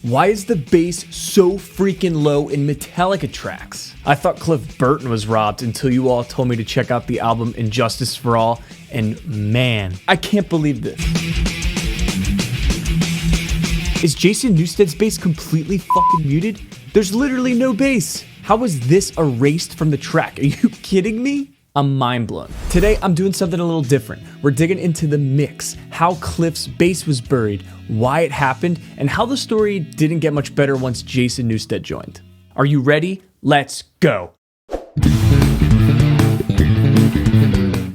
Why is the bass so freaking low in Metallica tracks? I thought Cliff Burton was robbed until you all told me to check out the album Injustice for All, and man, I can't believe this. Is Jason Newsted's bass completely fucking muted? There's literally no bass. How was this erased from the track? Are you kidding me? I'm mind blown. Today, I'm doing something a little different. We're digging into the mix, how Cliff's bass was buried, why it happened, and how the story didn't get much better once Jason Newsted joined. Are you ready? Let's go.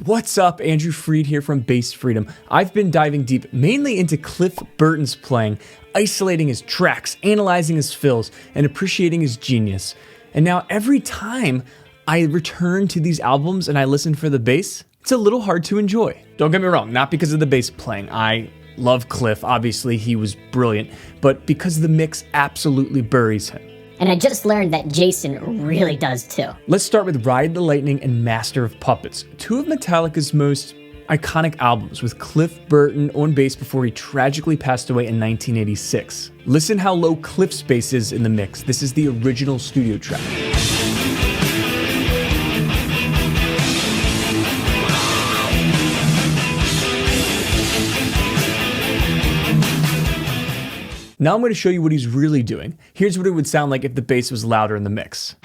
What's up? Andrew Freed here from Bass Freedom. I've been diving deep mainly into Cliff Burton's playing, isolating his tracks, analyzing his fills, and appreciating his genius. And now every time I return to these albums and I listen for the bass, it's a little hard to enjoy. Don't get me wrong, not because of the bass playing. I love Cliff, obviously he was brilliant, but because the mix absolutely buries him. And I just learned that Jason really does too. Let's start with Ride the Lightning and Master of Puppets, two of Metallica's most iconic albums, with Cliff Burton on bass before he tragically passed away in 1986. Listen how low Cliff's bass is in the mix. This is the original studio track. Now I'm going to show you what he's really doing. Here's what it would sound like if the bass was louder in the mix.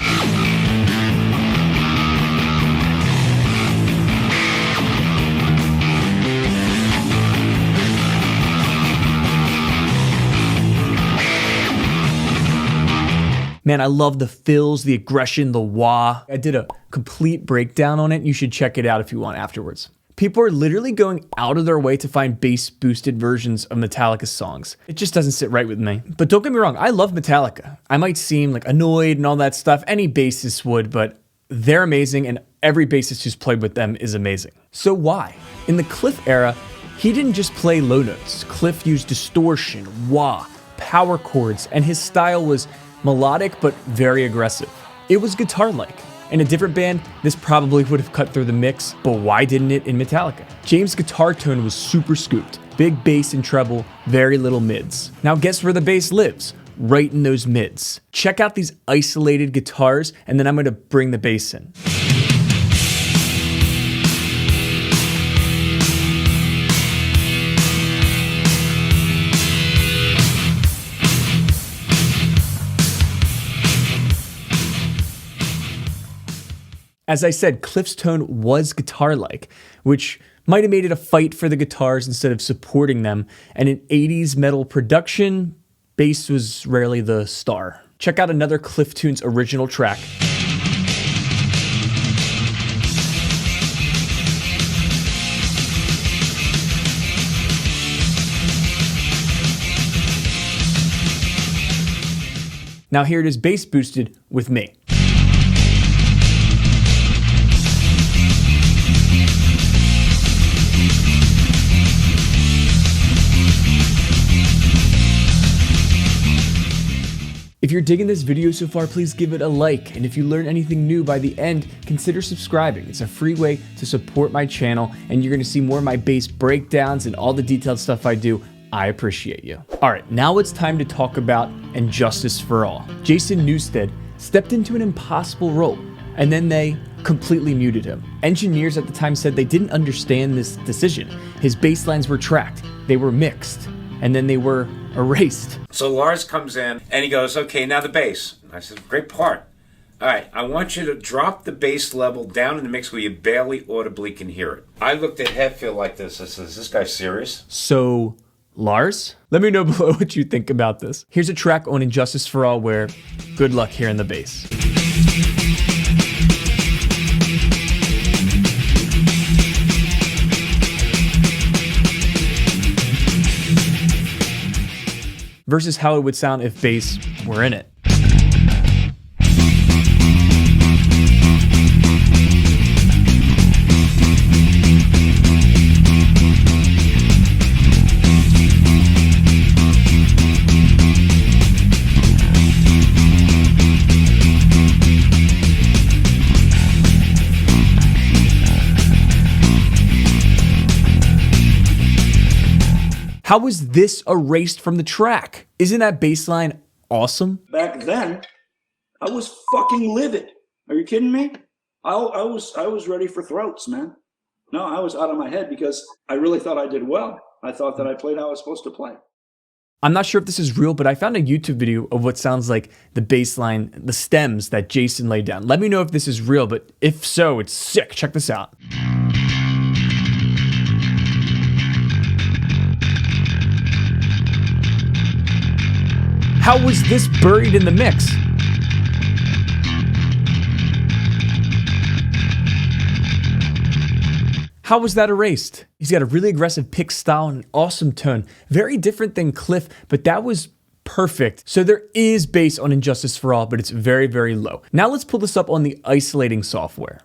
Man, I love the fills, the aggression, the wah. I did a complete breakdown on it. You should check it out if you want afterwards. People are literally going out of their way to find bass-boosted versions of Metallica songs. It just doesn't sit right with me. But don't get me wrong, I love Metallica. I might seem like annoyed and all that stuff. Any bassist would, but they're amazing, and every bassist who's played with them is amazing. So why? In the Cliff era, he didn't just play low notes. Cliff used distortion, wah, power chords, and his style was melodic but very aggressive. It was guitar-like. In a different band, this probably would have cut through the mix, but why didn't it in Metallica? James' guitar tone was super scooped. Big bass and treble, very little mids. Now guess where the bass lives? Right in those mids. Check out these isolated guitars, and then I'm gonna bring the bass in. As I said, Cliff's tone was guitar-like, which might have made it a fight for the guitars instead of supporting them, and in 80s metal production, bass was rarely the star. Check out another Cliff Tunes original track. Now here it is bass boosted with me. If you're digging this video so far, please give it a like, and if you learn anything new by the end, consider subscribing. It's a free way to support my channel, and you're going to see more of my bass breakdowns and all the detailed stuff I do. I appreciate you. All right, now it's time to talk about Injustice for All. Jason Newsted stepped into an impossible role, and then they completely muted him. Engineers at the time said they didn't understand this decision. His bass lines were tracked, they were mixed, and then they were erased. So Lars comes in and he goes, okay, now the bass. I said, great part. All right, I want you to drop the bass level down in the mix where you barely audibly can hear it. I looked at Hetfield like this. I said, is this guy serious? So, Lars? Let me know below what you think about this. Here's a track on Injustice for All where good luck hearing the bass. Versus how it would sound if bass were in it. How was this erased from the track? Isn't that bass line awesome? Back then, I was fucking livid. Are you kidding me? I was ready for throats, man. No, I was out of my head because I really thought I did well. I thought that I played how I was supposed to play. I'm not sure if this is real, but I found a YouTube video of what sounds like the bass line, the stems that Jason laid down. Let me know if this is real, but if so, it's sick. Check this out. How was this buried in the mix? How was that erased? He's got a really aggressive pick style and an awesome tone. Very different than Cliff, but that was perfect. So there is bass on Injustice for All, but it's very, very low. Now let's pull this up on the isolating software.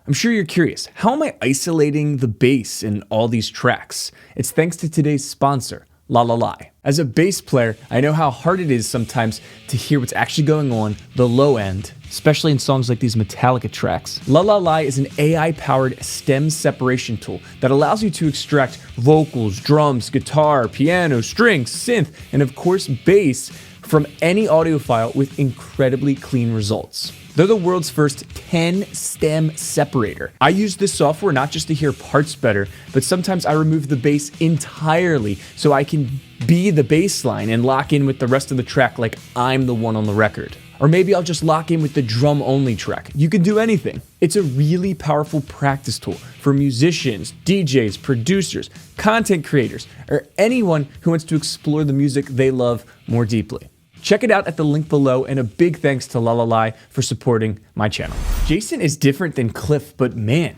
I'm sure you're curious, how am I isolating the bass in all these tracks? It's thanks to today's sponsor, lalal.ai. As a bass player, I know how hard it is sometimes to hear what's actually going on the low end, especially in songs like these Metallica tracks. lalal.ai is an AI-powered stem separation tool that allows you to extract vocals, drums, guitar, piano, strings, synth, and of course bass from any audio file with incredibly clean results. They're the world's first 10-stem separator. I use this software not just to hear parts better, but sometimes I remove the bass entirely so I can be the bass line and lock in with the rest of the track like I'm the one on the record. Or maybe I'll just lock in with the drum-only track. You can do anything. It's a really powerful practice tool for musicians, DJs, producers, content creators, or anyone who wants to explore the music they love more deeply. Check it out at the link below, and a big thanks to lalal.ai for supporting my channel. Jason is different than Cliff, but man,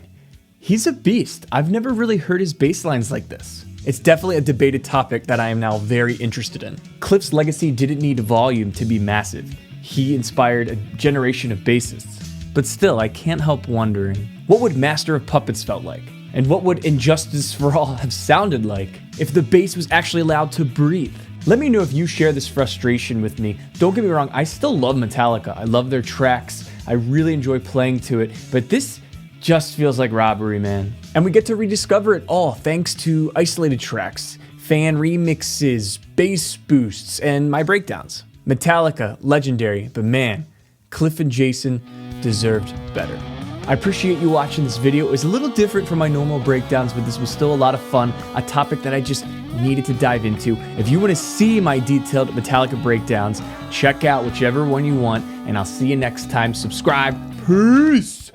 he's a beast. I've never really heard his bass lines like this. It's definitely a debated topic that I am now very interested in. Cliff's legacy didn't need volume to be massive. He inspired a generation of bassists. But still, I can't help wondering, what would Master of Puppets felt like? And what would Injustice for All have sounded like if the bass was actually allowed to breathe? Let me know if you share this frustration with me. Don't get me wrong, I still love Metallica. I love their tracks. I really enjoy playing to it, but this just feels like robbery, man. And we get to rediscover it all thanks to isolated tracks, fan remixes, bass boosts, and my breakdowns. Metallica, legendary, but man, Cliff and Jason deserved better. I appreciate you watching this video. It was a little different from my normal breakdowns, but this was still a lot of fun, a topic that I just needed to dive into. If you want to see my detailed Metallica breakdowns, check out whichever one you want, and I'll see you next time. Subscribe. Peace!